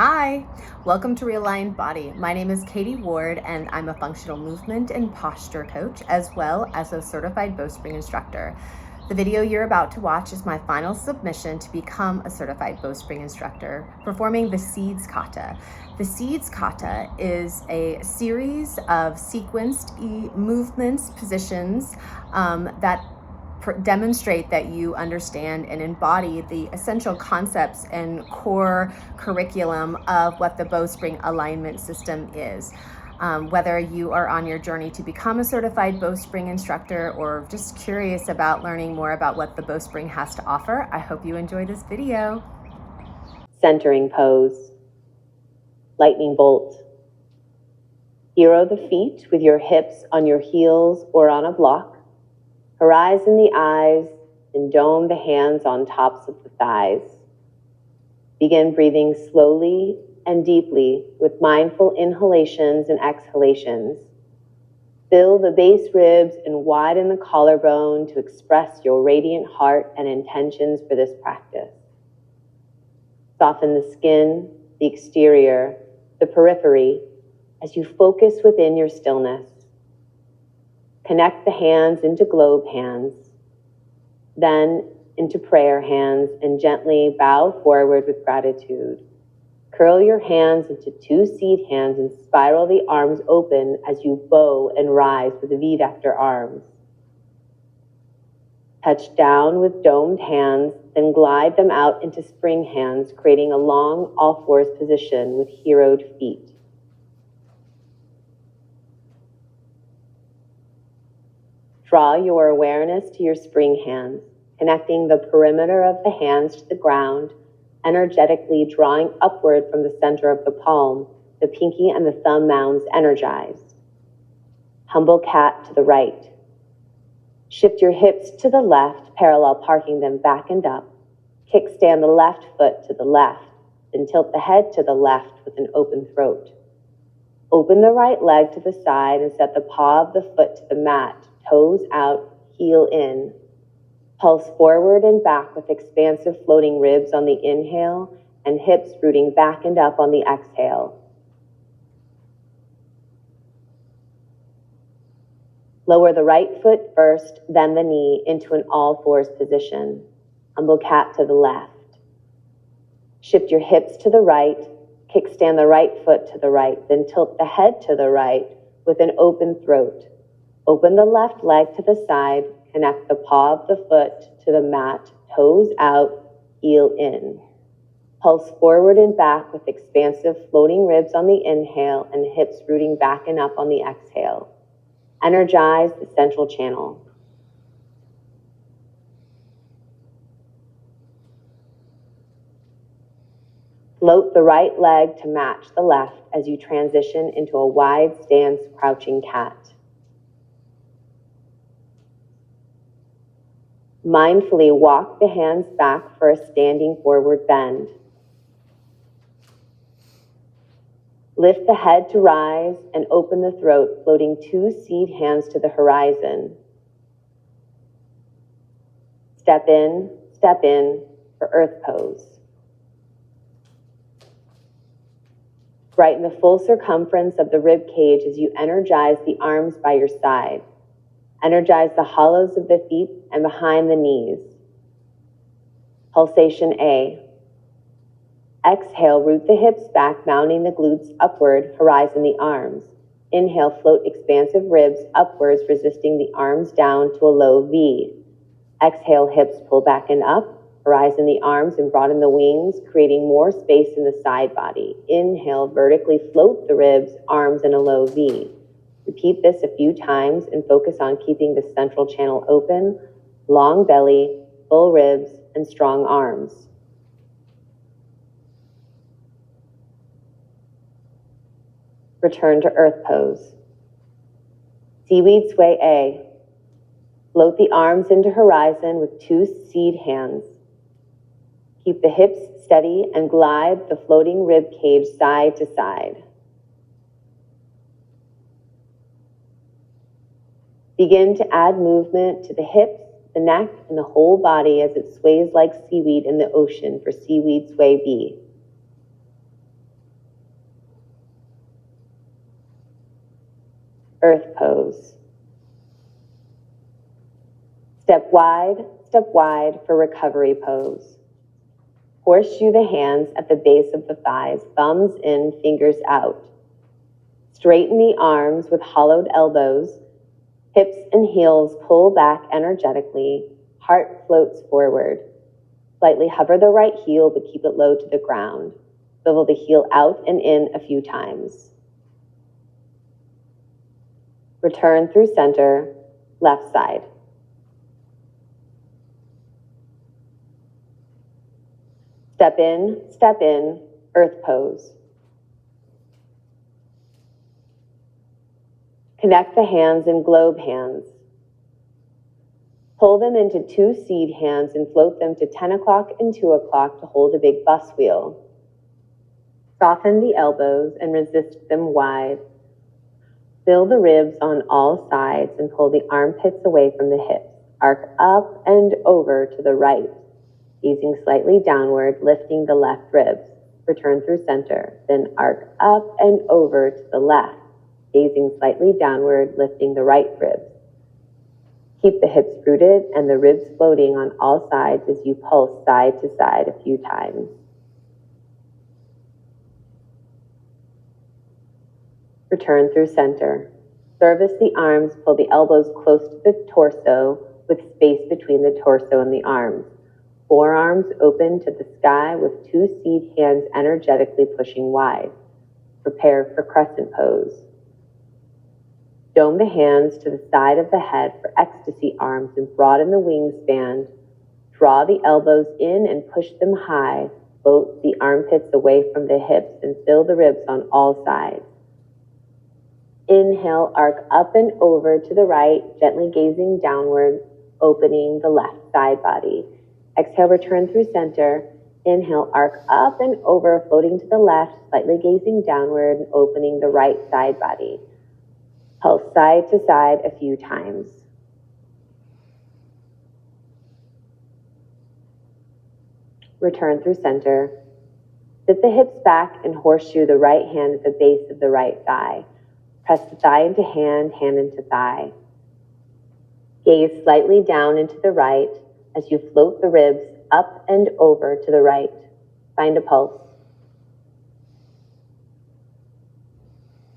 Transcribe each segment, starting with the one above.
Hi, welcome to Realigned Body. My name is Katie Ward and I'm a functional movement and posture coach as well as a certified Bowspring instructor. The video you're about to watch is my final submission to become a certified Bowspring instructor, performing the Seeds Kata. The Seeds Kata is a series of sequenced movements, positions that demonstrate that you understand and embody the essential concepts and core curriculum of what the Bowspring Alignment System is. Whether you are on your journey to become a certified Bowspring instructor or just curious about learning more about what the Bowspring has to offer, I hope you enjoy this video. Centering pose. Lightning bolt. Hero the feet with your hips on your heels or on a block. Horizon the eyes and dome the hands on tops of the thighs. Begin breathing slowly and deeply with mindful inhalations and exhalations. Fill the base ribs and widen the collarbone to express your radiant heart and intentions for this practice. Soften the skin, the exterior, the periphery as you focus within your stillness. Connect the hands into globe hands, then into prayer hands, and gently bow forward with gratitude. Curl your hands into two seed hands and spiral the arms open as you bow and rise with the V-vector arms. Touch down with domed hands, then glide them out into spring hands, creating a long all-fours position with heroed feet. Draw your awareness to your spring hands, connecting the perimeter of the hands to the ground, energetically drawing upward from the center of the palm, the pinky and the thumb mounds energized. Humble cat to the right. Shift your hips to the left, parallel parking them back and up. Kickstand the left foot to the left, then tilt the head to the left with an open throat. Open the right leg to the side and set the paw of the foot to the mat, toes out, heel in. Pulse forward and back with expansive floating ribs on the inhale and hips rooting back and up on the exhale. Lower the right foot first, then the knee into an all-fours position. Humble cat to the left. Shift your hips to the right, kickstand the right foot to the right, then tilt the head to the right with an open throat. Open the left leg to the side, connect the paw of the foot to the mat, toes out, heel in. Pulse forward and back with expansive floating ribs on the inhale and hips rooting back and up on the exhale. Energize the central channel. Float the right leg to match the left as you transition into a wide stance crouching cat. Mindfully walk the hands back for a standing forward bend. Lift the head to rise and open the throat, floating two seed hands to the horizon. Step in for earth pose. Brighten the full circumference of the rib cage as you energize the arms by your side. Energize the hollows of the feet and behind the knees. Pulsation A. Exhale, root the hips back, mounting the glutes upward, horizon the arms. Inhale, float expansive ribs upwards, resisting the arms down to a low V. Exhale, hips pull back and up, horizon the arms and broaden the wings, creating more space in the side body. Inhale, vertically float the ribs, arms in a low V. Repeat this a few times and focus on keeping the central channel open, long belly, full ribs, and strong arms. Return to earth pose. Seaweed sway A. Float the arms into horizon with two seed hands. Keep the hips steady and glide the floating rib cage side to side. Begin to add movement to the hips, the neck, and the whole body as it sways like seaweed in the ocean for seaweed sway B. Earth pose. Step wide for recovery pose. Horseshoe the hands at the base of the thighs, thumbs in, fingers out. Straighten the arms with hollowed elbows. Hips and heels pull back energetically. Heart floats forward. Slightly hover the right heel, but keep it low to the ground. Swivel the heel out and in a few times. Return through center, left side. Step in, earth pose. Connect the hands in globe hands. Pull them into two seed hands and float them to 10 o'clock and 2 o'clock to hold a big bus wheel. Soften the elbows and resist them wide. Fill the ribs on all sides and pull the armpits away from the hips. Arc up and over to the right, gazing slightly downward, lifting the left ribs. Return through center, then arc up and over to the left, gazing slightly downward, lifting the right ribs. Keep the hips rooted and the ribs floating on all sides as you pulse side to side a few times. Return through center. Service the arms, pull the elbows close to the torso with space between the torso and the arms. Forearms open to the sky with two seed hands energetically pushing wide. Prepare for crescent pose. Dome the hands to the side of the head for ecstasy arms and broaden the wingspan. Draw the elbows in and push them high. Float the armpits away from the hips and fill the ribs on all sides. Inhale, arc up and over to the right, gently gazing downward, opening the left side body. Exhale, return through center. Inhale, arc up and over, floating to the left, slightly gazing downward and opening the right side body. Pulse side to side a few times. Return through center. Sit the hips back and horseshoe the right hand at the base of the right thigh. Press the thigh into hand, hand into thigh. Gaze slightly down into the right as you float the ribs up and over to the right. Find a pulse.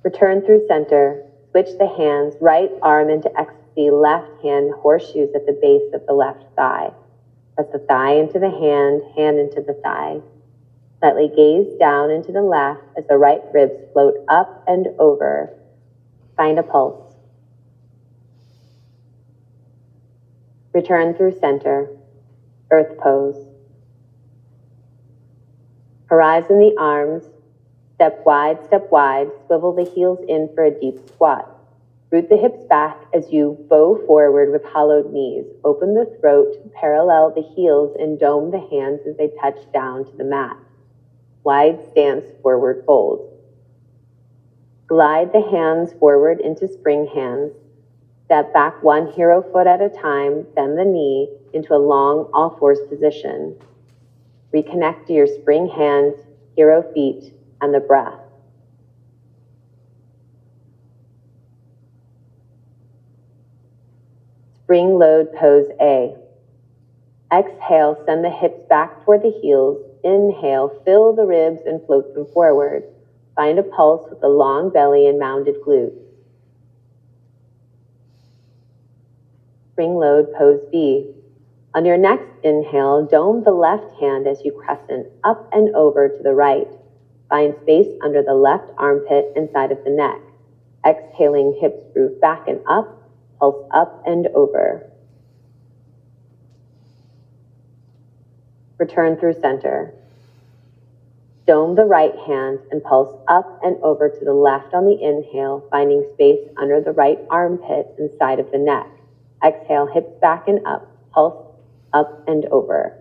Return through center. Switch the hands, right arm into ecstasy, left hand horseshoes at the base of the left thigh. Press the thigh into the hand, hand into the thigh. Slightly gaze down into the left as the right ribs float up and over. Find a pulse. Return through center, earth pose. Horizon the arms, step wide, swivel the heels in for a deep squat. Root the hips back as you bow forward with hollowed knees. Open the throat, parallel the heels, and dome the hands as they touch down to the mat. Wide stance, forward fold. Glide the hands forward into spring hands. Step back one hero foot at a time, bend the knee into a long all fours position. Reconnect to your spring hands, hero feet, and the breath. Spring load pose A. Exhale, send the hips back toward the heels. Inhale, fill the ribs and float them forward. Find a pulse with the long belly and mounded glutes. Spring load pose B. On your next inhale, dome the left hand as you crescent up and over to the right. Find space under the left armpit and side of the neck. Exhaling, hips groove back and up, pulse up and over. Return through center. Dome the right hand and pulse up and over to the left on the inhale, finding space under the right armpit and side of the neck. Exhale, hips back and up, pulse up and over.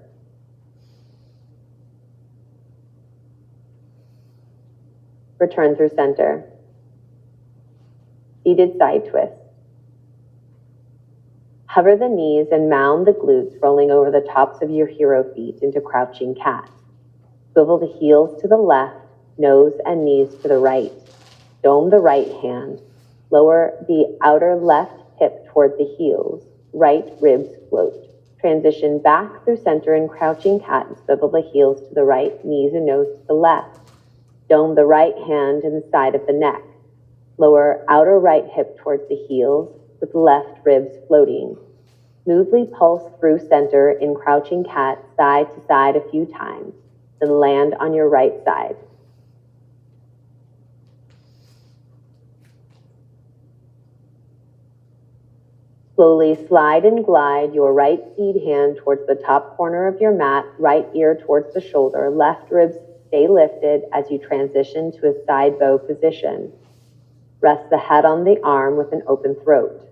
Return through center. Seated side twist. Hover the knees and mound the glutes, rolling over the tops of your hero feet into crouching cat. Swivel the heels to the left, nose and knees to the right. Dome the right hand. Lower the outer left hip toward the heels. Right ribs float. Transition back through center in crouching cat and swivel the heels to the right, knees and nose to the left. Dome the right hand in the side of the neck. Lower outer right hip towards the heels with left ribs floating. Smoothly pulse through center in crouching cat, side to side a few times, then land on your right side. Slowly slide and glide your right seed hand towards the top corner of your mat, right ear towards the shoulder, left ribs stay lifted as you transition to a side bow position. Rest the head on the arm with an open throat.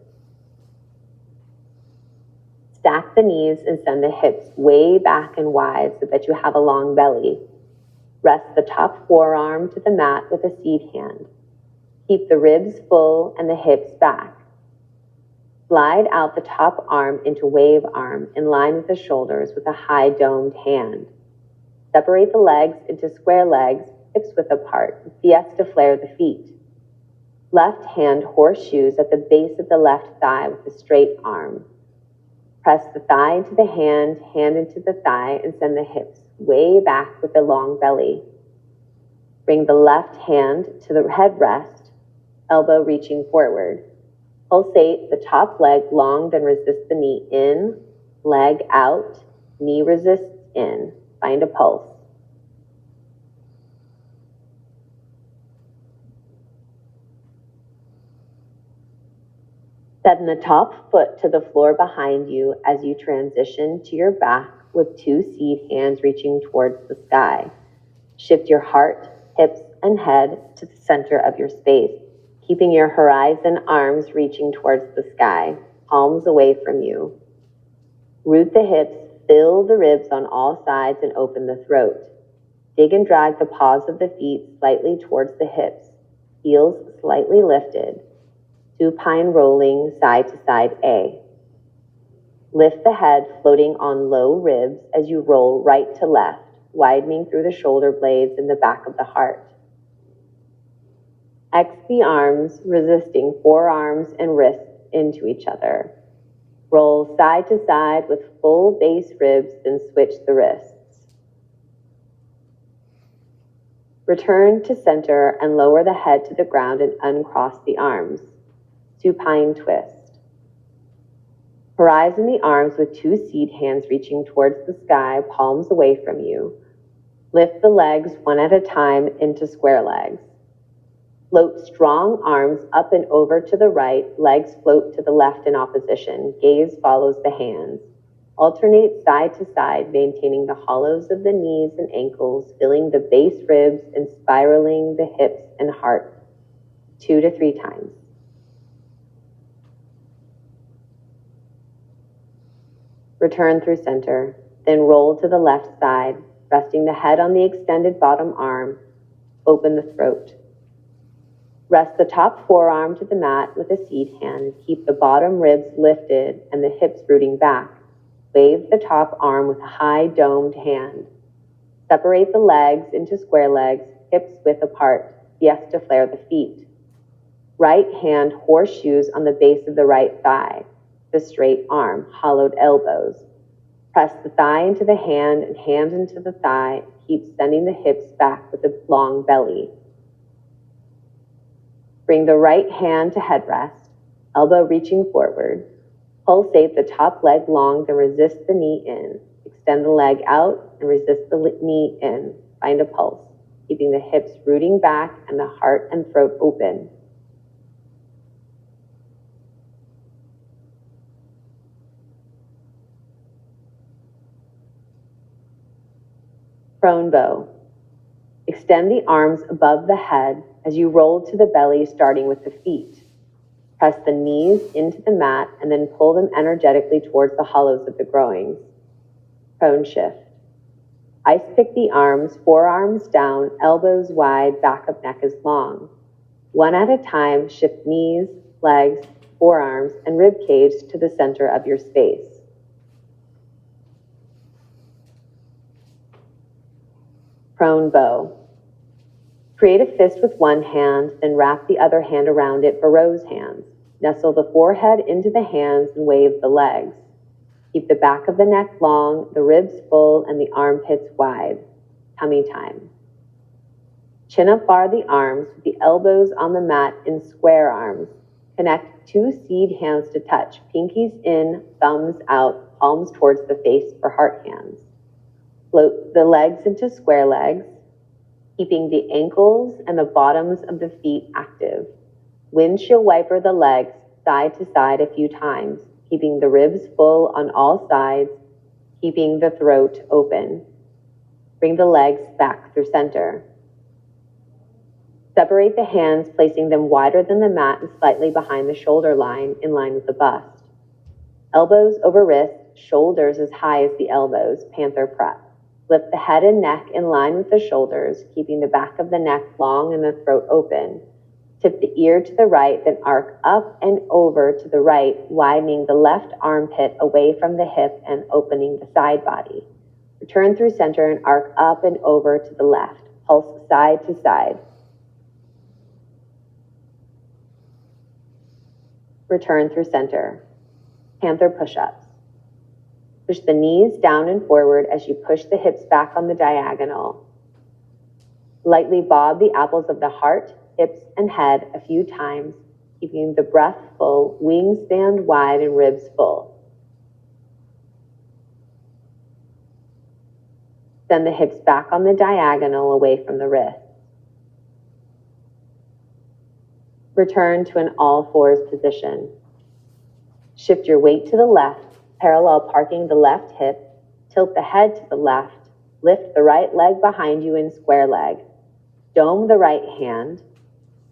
Stack the knees and send the hips way back and wide so that you have a long belly. Rest the top forearm to the mat with a seed hand. Keep the ribs full and the hips back. Slide out the top arm into wave arm in line with the shoulders with a high domed hand. Separate the legs into square legs, hips width apart, fiesta flare the feet. Left hand horseshoes at the base of the left thigh with a straight arm. Press the thigh into the hand, hand into the thigh, and send the hips way back with a long belly. Bring the left hand to the headrest, elbow reaching forward. Pulsate the top leg long, then resist the knee in, leg out, knee resists in. Find a pulse. Send the top foot to the floor behind you as you transition to your back with two seed hands reaching towards the sky. Shift your heart, hips, and head to the center of your space, keeping your horizon arms reaching towards the sky, palms away from you. Root the hips, fill the ribs on all sides, and open the throat. Dig and drag the paws of the feet slightly towards the hips, heels slightly lifted. Supine rolling side to side A. Lift the head floating on low ribs as you roll right to left, widening through the shoulder blades and the back of the heart. X the arms, resisting forearms and wrists into each other. Roll side to side with full base ribs, then switch the wrists. Return to center and lower the head to the ground and uncross the arms. Supine twist. Horizon the arms with two seed hands reaching towards the sky, palms away from you. Lift the legs one at a time into square legs. Float strong arms up and over to the right, legs float to the left in opposition. Gaze follows the hands. Alternate side to side, maintaining the hollows of the knees and ankles, filling the base ribs and spiraling the hips and heart 2 to 3 times. Return through center, then roll to the left side, resting the head on the extended bottom arm. Open the throat. Rest the top forearm to the mat with a seed hand. Keep the bottom ribs lifted and the hips rooting back. Wave the top arm with a high domed hand. Separate the legs into square legs, hips width apart. Fiesta flare the feet. Right hand horseshoes on the base of the right thigh. The straight arm, hollowed elbows. Press the thigh into the hand and hand into the thigh. Keep sending the hips back with a long belly. Bring the right hand to headrest, elbow reaching forward. Pulsate the top leg long, then resist the knee in. Extend the leg out and resist the knee in. Find a pulse, keeping the hips rooting back and the heart and throat open. Prone bow. Extend the arms above the head as you roll to the belly, starting with the feet. Press the knees into the mat and then pull them energetically towards the hollows of the groins. Prone shift. Ice pick the arms, forearms down, elbows wide, back of neck is long. One at a time, shift knees, legs, forearms, and rib cage to the center of your space. Prone bow. Create a fist with one hand, then wrap the other hand around it for rose hands. Nestle the forehead into the hands and wave the legs. Keep the back of the neck long, the ribs full, and the armpits wide. Tummy time. Chin up bar the arms with the elbows on the mat in square arms. Connect two seed hands to touch, pinkies in, thumbs out, palms towards the face for heart hands. Float the legs into square legs, keeping the ankles and the bottoms of the feet active. Windshield wiper the legs side to side a few times, keeping the ribs full on all sides, keeping the throat open. Bring the legs back through center. Separate the hands, placing them wider than the mat and slightly behind the shoulder line, in line with the bust. Elbows over wrists, shoulders as high as the elbows, panther prep. Lift the head and neck in line with the shoulders, keeping the back of the neck long and the throat open. Tip the ear to the right, then arc up and over to the right, widening the left armpit away from the hip and opening the side body. Return through center and arc up and over to the left. Pulse side to side. Return through center. Panther push-ups. Push the knees down and forward as you push the hips back on the diagonal. Lightly bob the apples of the heart, hips, and head a few times, keeping the breath full, wingspan wide, and ribs full. Send the hips back on the diagonal away from the wrist. Return to an all-fours position. Shift your weight to the left, parallel parking the left hip. Tilt the head to the left. Lift the right leg behind you in square leg. Dome the right hand.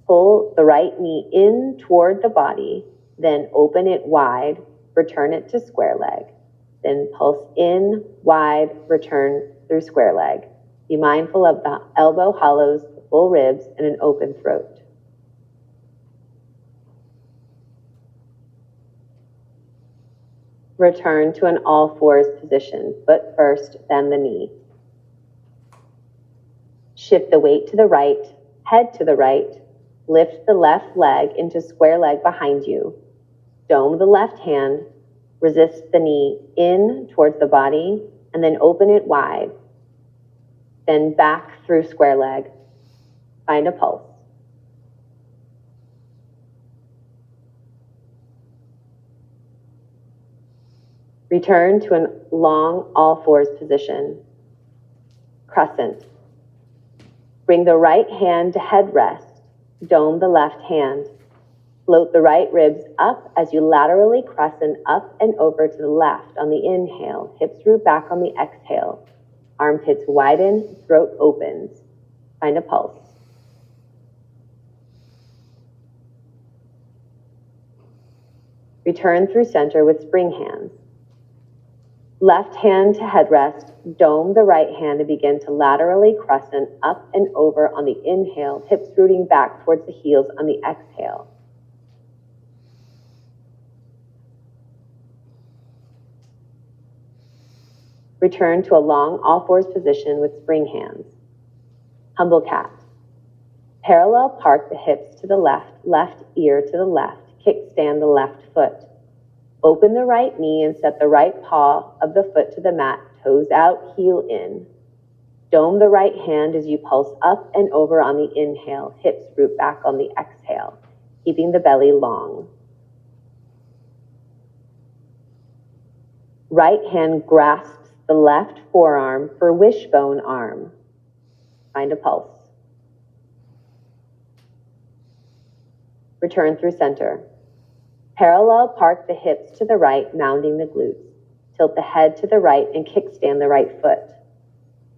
Pull the right knee in toward the body, then open it wide. Return it to square leg. Then pulse in, wide, return through square leg. Be mindful of the elbow hollows, the full ribs, and an open throat. Return to an all-fours position, foot first, then the knee. Shift the weight to the right, head to the right. Lift the left leg into square leg behind you. Dome the left hand. Resist the knee in towards the body, and then open it wide. Then back through square leg. Find a pulse. Return to a long all-fours position. Crescent. Bring the right hand to head rest. Dome the left hand. Float the right ribs up as you laterally crescent up and over to the left on the inhale. Hips root back on the exhale. Armpits widen, throat opens. Find a pulse. Return through center with spring hands. Left hand to headrest, dome the right hand and begin to laterally crescent up and over on the inhale, hips rooting back towards the heels on the exhale. Return to a long all-fours position with spring hands. Humble cat. Parallel park the hips to the left, left ear to the left, kickstand the left foot. Open the right knee and set the right paw of the foot to the mat, toes out, heel in. Dome the right hand as you pulse up and over on the inhale, hips root back on the exhale, keeping the belly long. Right hand grasps the left forearm for wishbone arm. Find a pulse. Return through center. Parallel park the hips to the right, mounding the glutes. Tilt the head to the right and kickstand the right foot.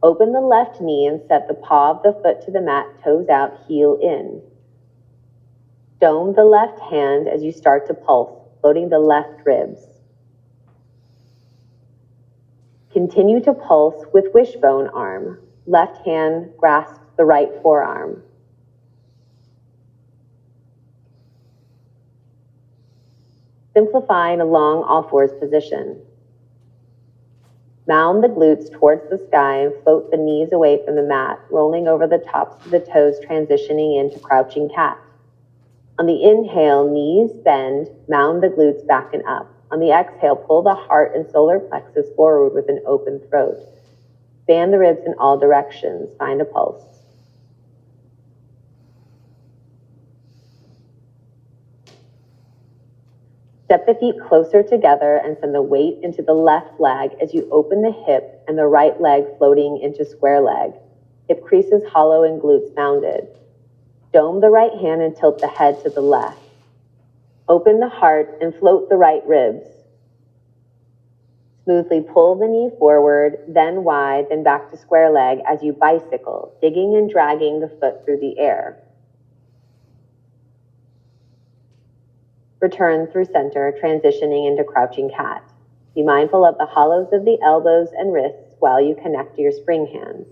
Open the left knee and set the paw of the foot to the mat, toes out, heel in. Dome the left hand as you start to pulse, floating the left ribs. Continue to pulse with wishbone arm. Left hand grasps the right forearm. Simplify in a long all-fours position. Mound the glutes towards the sky and float the knees away from the mat, rolling over the tops of the toes, transitioning into crouching cat. On the inhale, knees bend, mound the glutes back and up. On the exhale, pull the heart and solar plexus forward with an open throat. Expand the ribs in all directions. Find a pulse. Step the feet closer together and send the weight into the left leg as you open the hip and the right leg floating into square leg. Hip creases hollow and glutes mounded. Dome the right hand and tilt the head to the left. Open the heart and float the right ribs. Smoothly pull the knee forward, then wide, then back to square leg as you bicycle, digging and dragging the foot through the air. Return through center, transitioning into crouching cat. Be mindful of the hollows of the elbows and wrists while you connect to your spring hands.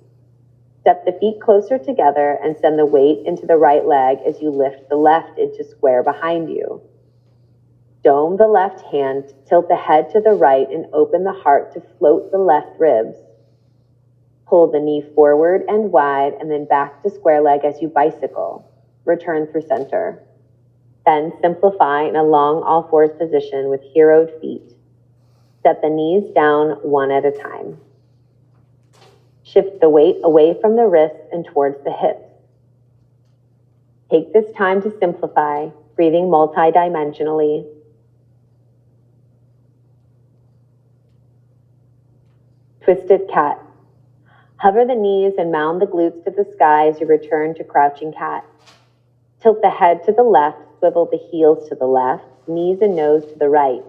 Step the feet closer together and send the weight into the right leg as you lift the left into square behind you. Dome the left hand, tilt the head to the right, and open the heart to float the left ribs. Pull the knee forward and wide, and then back to square leg as you bicycle. Return through center. Then simplify in a long all-fours position with heroed feet. Set the knees down one at a time. Shift the weight away from the wrists and towards the hips. Take this time to simplify, breathing multidimensionally. Twisted cat. Hover the knees and mound the glutes to the sky as you return to crouching cat. Tilt the head to the left, swivel the heels to the left, knees and nose to the right,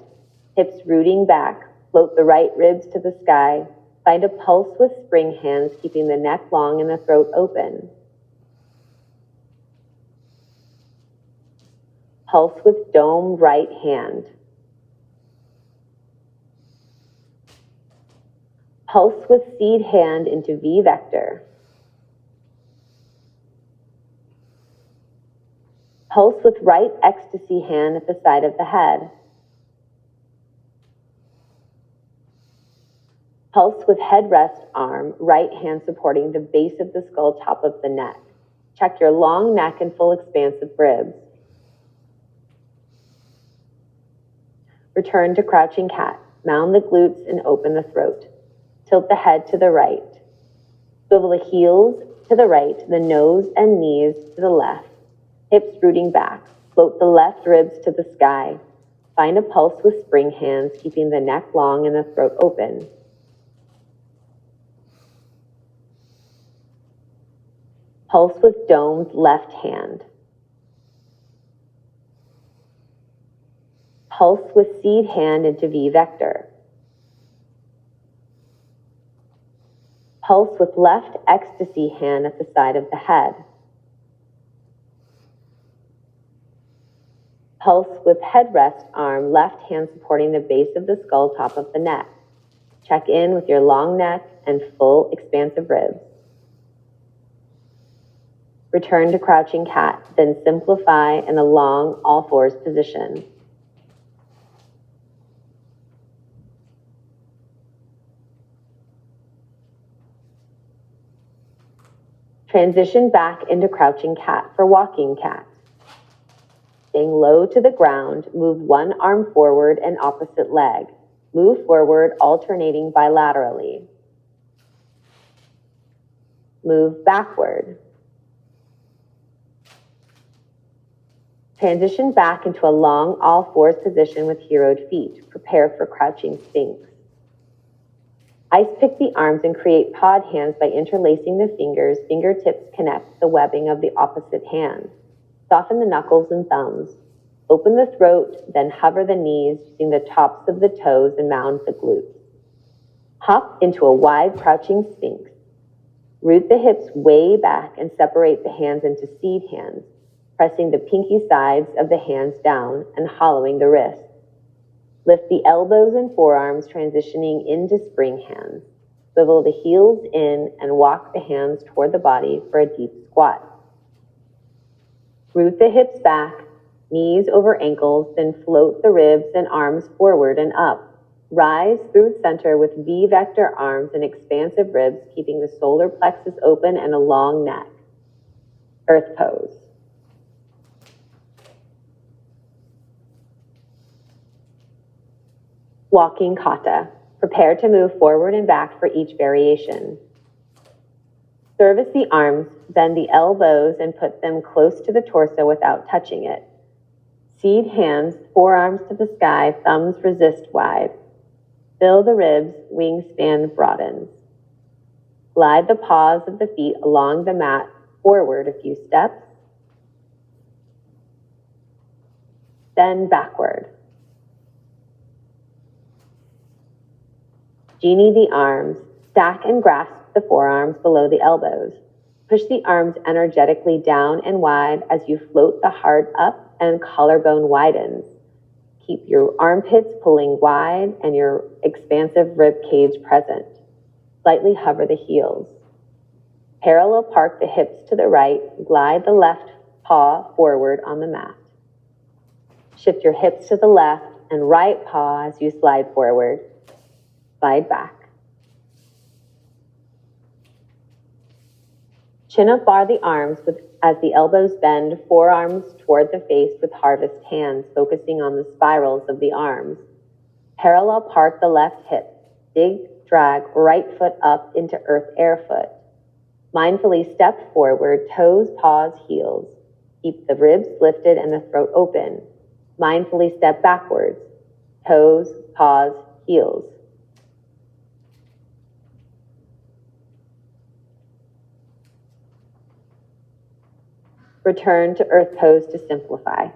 hips rooting back, float the right ribs to the sky. Find a pulse with spring hands, keeping the neck long and the throat open. Pulse with dome right hand. Pulse with seed hand into V vector. Pulse with right ecstasy hand at the side of the head. Pulse with head rest arm, right hand supporting the base of the skull, top of the neck. Check your long neck and full expansive ribs. Return to crouching cat. Mound the glutes and open the throat. Tilt the head to the right. Swivel the heels to the right, the nose and knees to the left. Hips rooting back. Float the left ribs to the sky. Find a pulse with spring hands, keeping the neck long and the throat open. Pulse with domed left hand. Pulse with seed hand into V vector. Pulse with left ecstasy hand at the side of the head. Pulse with head rest arm, left hand supporting the base of the skull, top of the neck. Check in with your long neck and full expansive ribs. Return to crouching cat, then simplify in a long all-fours position. Transition back into crouching cat for walking cat. Staying low to the ground, move one arm forward and opposite leg. Move forward, alternating bilaterally. Move backward. Transition back into a long all-fours position with heroed feet. Prepare for crouching sphinx. Ice pick the arms and create pod hands by interlacing the fingers. Fingertips connect the webbing of the opposite hand. Soften the knuckles and thumbs. Open the throat, then hover the knees using the tops of the toes and mound the glutes. Hop into a wide crouching sphinx. Root the hips way back and separate the hands into seed hands, pressing the pinky sides of the hands down and hollowing the wrists. Lift the elbows and forearms, transitioning into spring hands. Swivel the heels in and walk the hands toward the body for a deep squat. Root the hips back, knees over ankles, then float the ribs and arms forward and up. Rise through center with V-vector arms and expansive ribs, keeping the solar plexus open and a long neck. Earth pose. Walking kata. Prepare to move forward and back for each variation. Service the arms, bend the elbows and put them close to the torso without touching it. Seed hands, forearms to the sky, thumbs resist wide. Fill the ribs, wingspan broadens. Glide the paws of the feet along the mat, forward a few steps. Then backward. Genie the arms, stack and grasp the forearms below the elbows. Push the arms energetically down and wide as you float the heart up and collarbone widens. Keep your armpits pulling wide and your expansive rib cage present. Slightly hover the heels. Parallel park the hips to the right, glide the left paw forward on the mat. Shift your hips to the left and right paw as you slide forward. Slide back. Chin up bar the arms as the elbows bend, forearms toward the face with harvest hands, focusing on the spirals of the arms. Parallel park the left hip. Dig, drag right foot up into earth air foot. Mindfully step forward, toes, paws, heels. Keep the ribs lifted and the throat open. Mindfully step backwards, toes, paws, heels. Return to earth pose to simplify.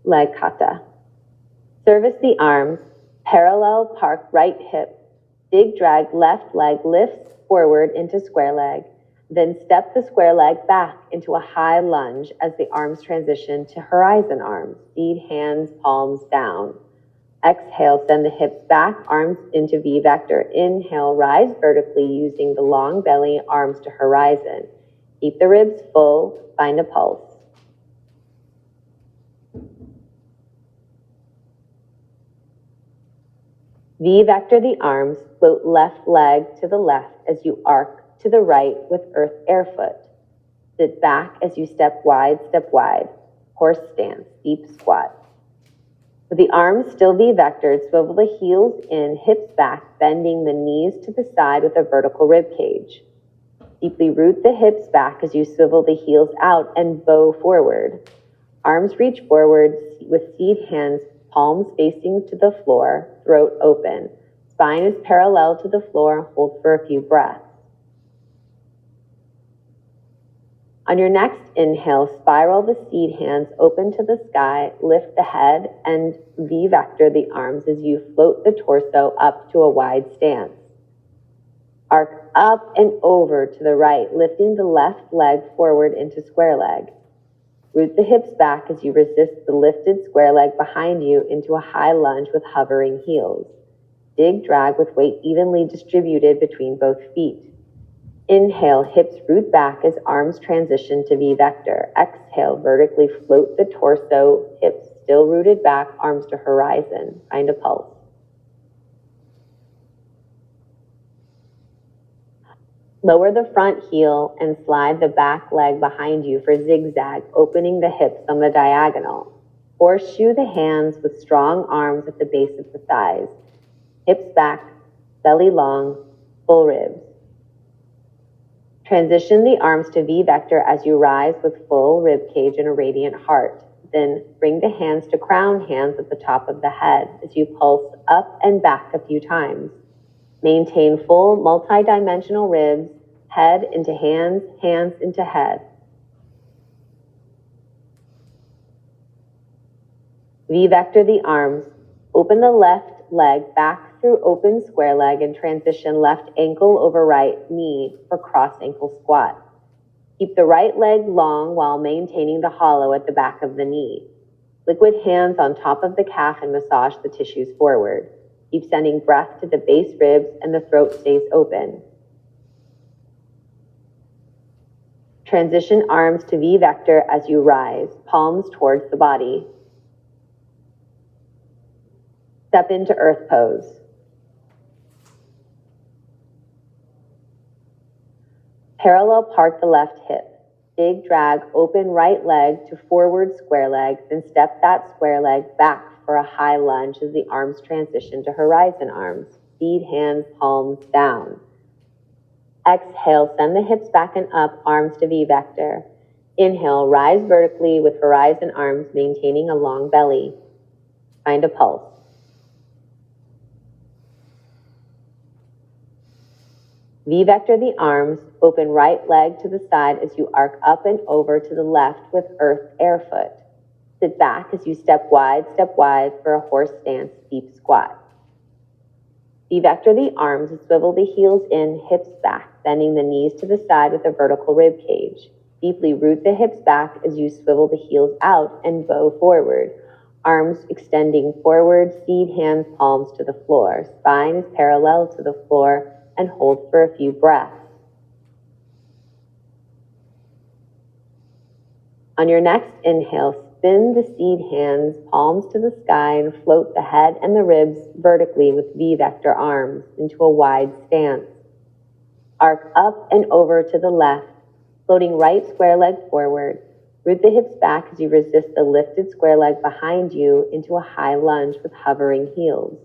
Leg kata. Service the arms, parallel park right hip, dig drag left leg lifts forward into square leg, then step the square leg back into a high lunge as the arms transition to horizon arms, seed hands, palms down. Exhale, send the hips back, arms into V-vector. Inhale, rise vertically using the long belly, arms to horizon. Keep the ribs full, find a pulse. V-vector the arms, float left leg to the left as you arc to the right with earth air foot. Sit back as you step wide, horse stance, deep squat. With the arms still V-vectored, swivel the heels in, hips back, bending the knees to the side with a vertical rib cage. Deeply root the hips back as you swivel the heels out and bow forward. Arms reach forward with seed hands, palms facing to the floor, throat open. Spine is parallel to the floor, hold for a few breaths. On your next inhale, spiral the seed hands open to the sky, lift the head, and V-vector the arms as you float the torso up to a wide stance. Arc up and over to the right, lifting the left leg forward into square leg. Root the hips back as you resist the lifted square leg behind you into a high lunge with hovering heels. Dig, drag with weight evenly distributed between both feet. Inhale, hips root back as arms transition to V-vector. Exhale, vertically float the torso, hips still rooted back, arms to horizon. Find a pulse. Lower the front heel and slide the back leg behind you for zigzag, opening the hips on the diagonal. Horseshoe the hands with strong arms at the base of the thighs. Hips back, belly long, full ribs. Transition the arms to V-vector as you rise with full rib cage and a radiant heart. Then bring the hands to crown hands at the top of the head as you pulse up and back a few times. Maintain full multi-dimensional ribs, head into hands, hands into head. V-vector the arms. Open the left leg back through open square leg and transition left ankle over right knee for cross ankle squat. Keep the right leg long while maintaining the hollow at the back of the knee. Liquid hands on top of the calf and massage the tissues forward. Keep sending breath to the base ribs and the throat stays open. Transition arms to V vector as you rise, palms towards the body. Step into earth pose. Parallel park the left hip. Big drag, open right leg to forward square leg, then step that square leg back for a high lunge as the arms transition to horizon arms. Feet, hands, palms down. Exhale, send the hips back and up, arms to V vector. Inhale, rise vertically with horizon arms, maintaining a long belly. Find a pulse. V vector the arms, open right leg to the side as you arc up and over to the left with earth air foot. Sit back as you step wide for a horse stance, deep squat. V vector the arms, swivel the heels in, hips back, bending the knees to the side with a vertical rib cage. Deeply root the hips back as you swivel the heels out and bow forward. Arms extending forward, seed hands, palms to the floor. Spine is parallel to the floor, and hold for a few breaths. On your next inhale, spin the seed hands, palms to the sky, and float the head and the ribs vertically with V-vector arms into a wide stance. Arc up and over to the left, floating right square leg forward. Root the hips back as you resist the lifted square leg behind you into a high lunge with hovering heels.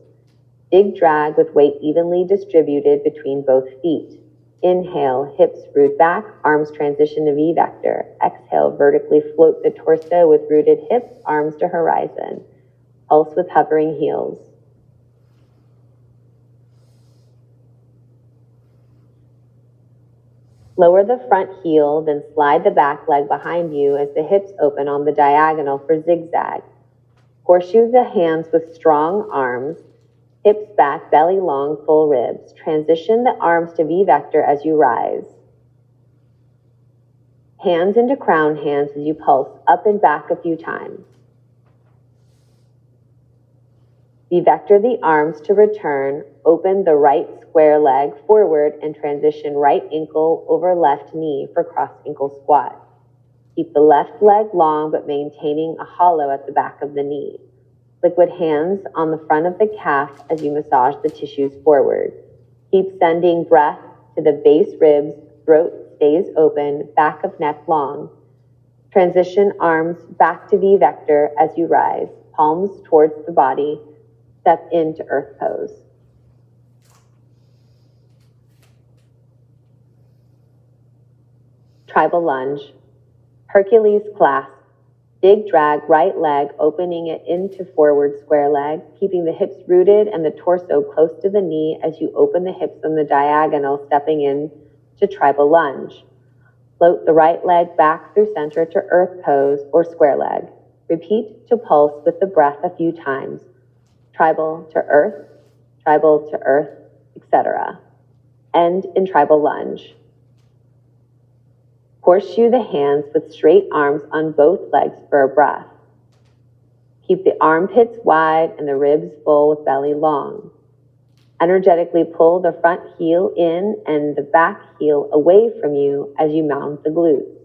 Big drag with weight evenly distributed between both feet. Inhale, hips root back, arms transition to V-vector. Exhale, vertically float the torso with rooted hips, arms to horizon. Pulse with hovering heels. Lower the front heel, then slide the back leg behind you as the hips open on the diagonal for zigzag. Horseshoe the hands with strong arms. Hips back, belly long, full ribs. Transition the arms to V-vector as you rise. Hands into crown hands as you pulse up and back a few times. V-vector the arms to return. Open the right square leg forward and transition right ankle over left knee for cross ankle squat. Keep the left leg long but maintaining a hollow at the back of the knee. Liquid hands on the front of the calf as you massage the tissues forward. Keep sending breath to the base ribs, throat stays open, back of neck long. Transition arms back to V-vector as you rise, palms towards the body, step into earth pose. Tribal lunge, Hercules clasp. Big drag, right leg, opening it into forward square leg, keeping the hips rooted and the torso close to the knee as you open the hips on the diagonal, stepping in to tribal lunge. Float the right leg back through center to earth pose or square leg. Repeat to pulse with the breath a few times. Tribal to earth, etc. End in tribal lunge. Horseshoe the hands with straight arms on both legs for a breath. Keep the armpits wide and the ribs full with belly long. Energetically pull the front heel in and the back heel away from you as you mount the glutes.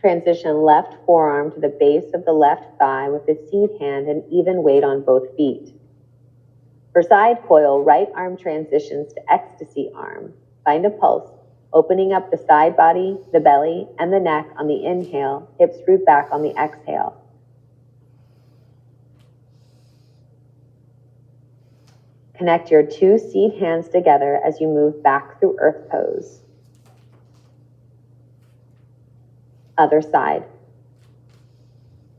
Transition left forearm to the base of the left thigh with the seed hand and even weight on both feet. For side coil, right arm transitions to ecstasy arm. Find a pulse, opening up the side body, the belly, and the neck on the inhale, hips root back on the exhale. Connect your two seed hands together as you move back through earth pose. Other side.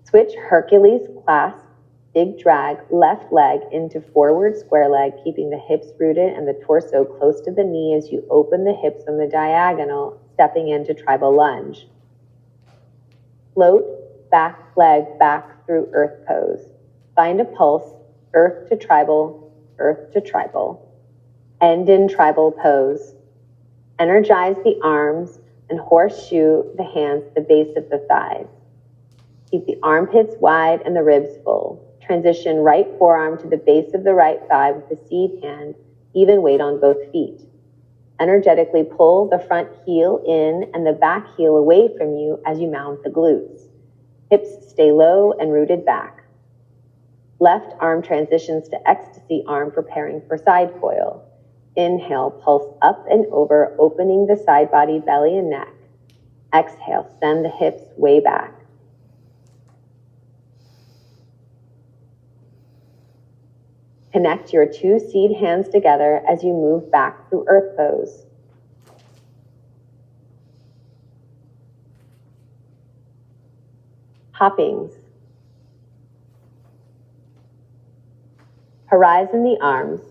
Switch Hercules clasp, big drag, left leg into forward square leg, keeping the hips rooted and the torso close to the knee as you open the hips on the diagonal, stepping into tribal lunge. Float back leg back through earth pose. Find a pulse, earth to tribal, earth to tribal. End in tribal pose. Energize the arms and horseshoe the hands to the base of the thighs. Keep the armpits wide and the ribs full. Transition right forearm to the base of the right thigh with the seed hand, even weight on both feet. Energetically pull the front heel in and the back heel away from you as you mount the glutes. Hips stay low and rooted back. Left arm transitions to ecstasy arm, preparing for side coil. Inhale, pulse up and over, opening the side body, belly and neck. Exhale, send the hips way back. Connect your two seed hands together as you move back through earth pose. Hoppings. Horizon the arms.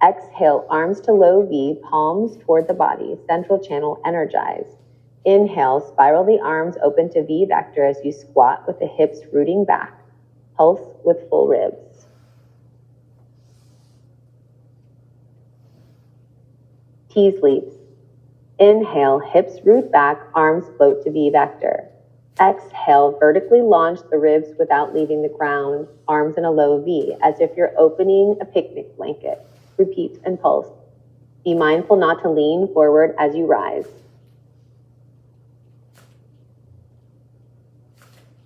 Exhale, arms to low V, palms toward the body, central channel energized. Inhale, spiral the arms open to V vector as you squat with the hips rooting back. Pulse with full ribs. Tease leaps. Inhale, hips root back, arms float to V vector. Exhale, vertically launch the ribs without leaving the ground, arms in a low V, as if you're opening a picnic blanket. Repeat and pulse. Be mindful not to lean forward as you rise.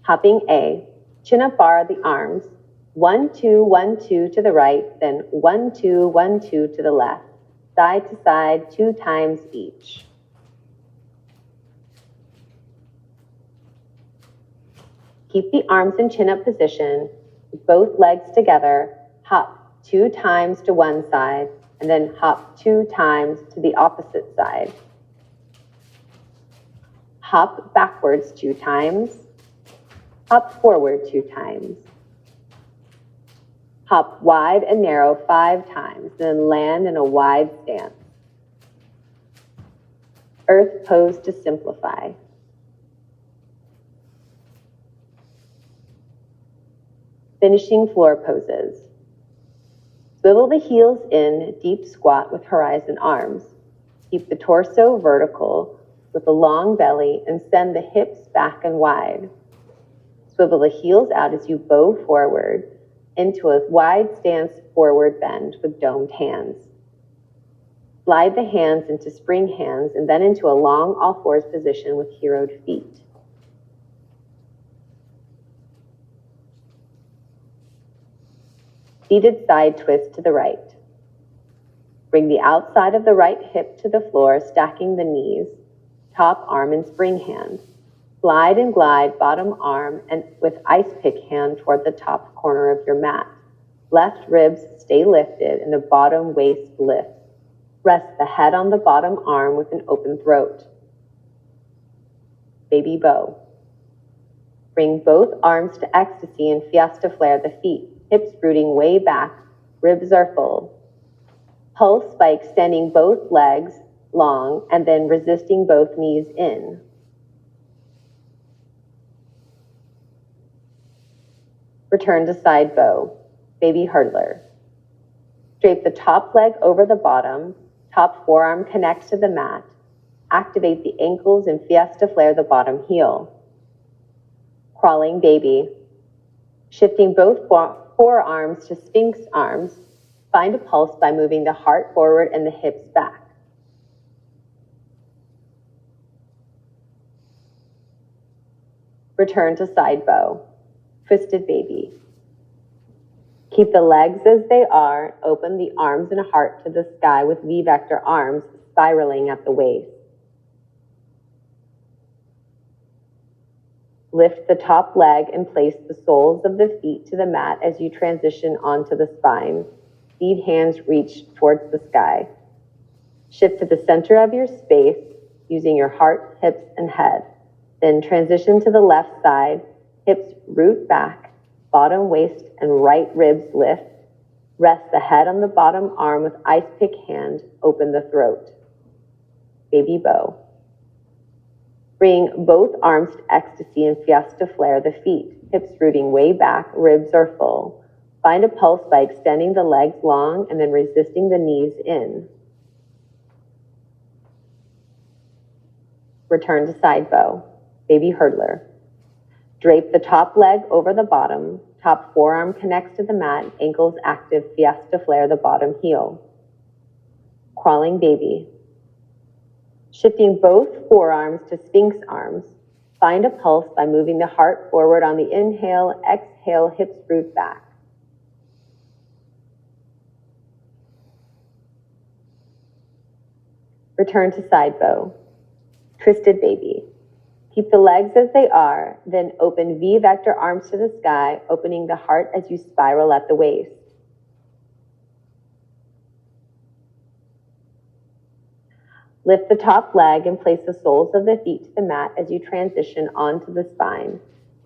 Hopping A. Chin up bar the arms. 1, 2, 1, 2 to the right, then 1, 2, 1, 2 to the left. Side to side, 2 times each. Keep the arms in chin-up position, with both legs together. Hop 2 times to one side, and then hop 2 times to the opposite side. Hop backwards 2 times. Hop forward 2 times. Hop wide and narrow 5 times, then land in a wide stance. Earth pose to simplify. Finishing floor poses. Swivel the heels in, deep squat with horizon arms. Keep the torso vertical with a long belly and send the hips back and wide. Swivel the heels out as you bow forward into a wide stance forward bend with domed hands. Slide the hands into spring hands and then into a long all fours position with heroed feet. Seated side twist to the right. Bring the outside of the right hip to the floor, stacking the knees, top arm and spring hand. Slide and glide bottom arm and with ice pick hand toward the top corner of your mat. Left ribs stay lifted and the bottom waist lifts. Rest the head on the bottom arm with an open throat. Baby bow. Bring both arms to ecstasy and fiesta flare the feet. Hips rooting way back, ribs are full. Pulse by extending both legs long and then resisting both knees in. Return to side bow, baby hurdler. Drape the top leg over the bottom, top forearm connects to the mat. Activate the ankles and fiesta flare the bottom heel. Crawling baby. Shifting both forearms to sphinx arms, find a pulse by moving the heart forward and the hips back. Return to side bow, twisted baby. Keep the legs as they are, open the arms and heart to the sky with V-vector arms spiraling at the waist. Lift the top leg and place the soles of the feet to the mat as you transition onto the spine. Seed hands reach towards the sky. Shift to the center of your space using your heart, hips, and head. Then transition to the left side, hips root back, bottom waist and right ribs lift. Rest the head on the bottom arm with ice pick hand, open the throat. Baby bow. Bring both arms to ecstasy and fiesta flare the feet, hips rooting way back, ribs are full. Find a pulse by extending the legs long and then resisting the knees in. Return to side bow, baby hurdler. Drape the top leg over the bottom, top forearm connects to the mat, ankles active, fiesta flare the bottom heel. Crawling baby. Shifting both forearms to Sphinx arms, find a pulse by moving the heart forward on the inhale, exhale, hips root back. Return to side bow. Twisted baby. Keep the legs as they are, then open V-vector arms to the sky, opening the heart as you spiral at the waist. Lift the top leg and place the soles of the feet to the mat as you transition onto the spine.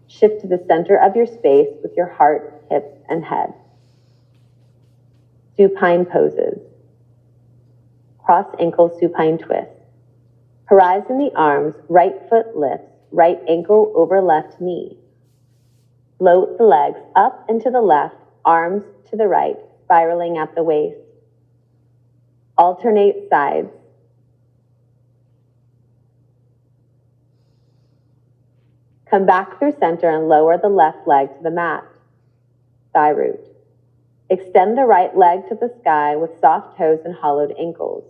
Shift to the center of your space with your heart, hips, and head. Supine poses. Cross ankle supine twist. Horizon the arms, right foot lifts, right ankle over left knee. Float the legs up and to the left, arms to the right, spiraling at the waist. Alternate sides. Come back through center and lower the left leg to the mat. Thigh root. Extend the right leg to the sky with soft toes and hollowed ankles.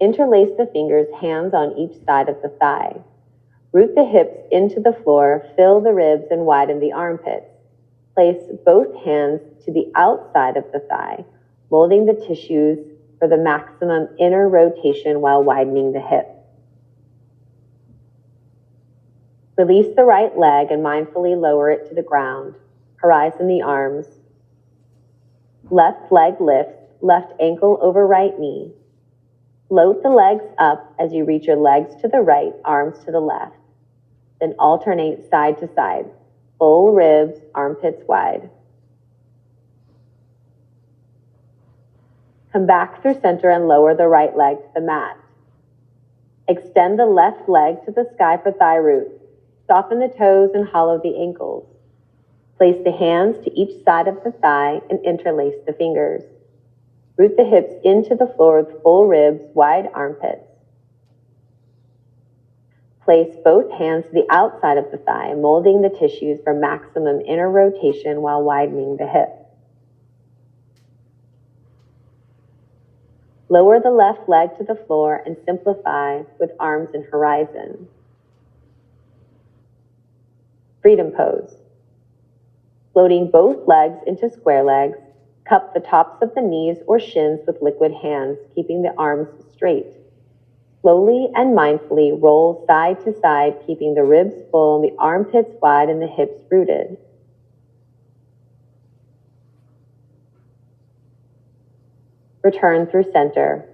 Interlace the fingers, hands on each side of the thigh. Root the hips into the floor, fill the ribs and widen the armpits. Place both hands to the outside of the thigh, molding the tissues for the maximum inner rotation while widening the hip. Release the right leg and mindfully lower it to the ground. Horizon the arms. Left leg lifts, left ankle over right knee. Float the legs up as you reach your legs to the right, arms to the left. Then alternate side to side. Full ribs, armpits wide. Come back through center and lower the right leg to the mat. Extend the left leg to the sky for thigh root. Soften the toes and hollow the ankles. Place the hands to each side of the thigh and interlace the fingers. Root the hips into the floor with full ribs, wide armpits. Place both hands to the outside of the thigh, molding the tissues for maximum inner rotation while widening the hip. Lower the left leg to the floor and simplify with arms in horizon. Freedom pose. Floating both legs into square legs, cup the tops of the knees or shins with liquid hands, keeping the arms straight. Slowly and mindfully roll side to side, keeping the ribs full, the armpits wide, and the hips rooted. Return through center.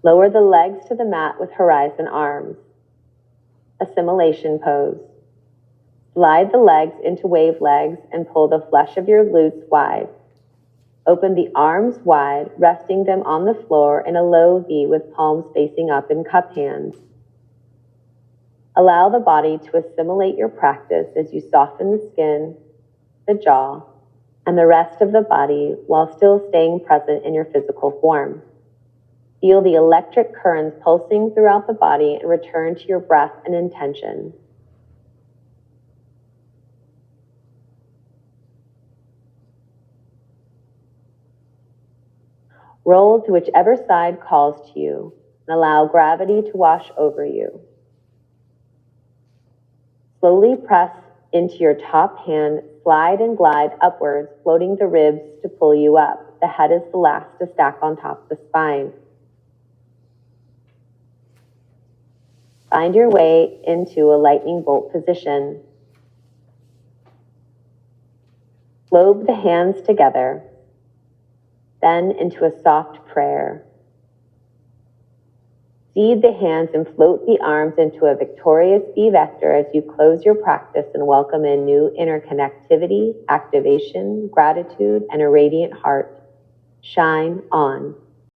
Lower the legs to the mat with horizon arms. Assimilation pose. Slide the legs into wave legs and pull the flesh of your glutes wide. Open the arms wide, resting them on the floor in a low V with palms facing up in cup hands. Allow the body to assimilate your practice as you soften the skin, the jaw, and the rest of the body while still staying present in your physical form. Feel the electric currents pulsing throughout the body and return to your breath and intention. Roll to whichever side calls to you and allow gravity to wash over you. Slowly press into your top hand, slide and glide upwards, floating the ribs to pull you up. The head is the last to stack on top of the spine. Find your way into a lightning bolt position. Globe the hands together, then into a soft prayer. Seed the hands and float the arms into a victorious V-vector as you close your practice and welcome in new interconnectivity, activation, gratitude, and a radiant heart. Shine on.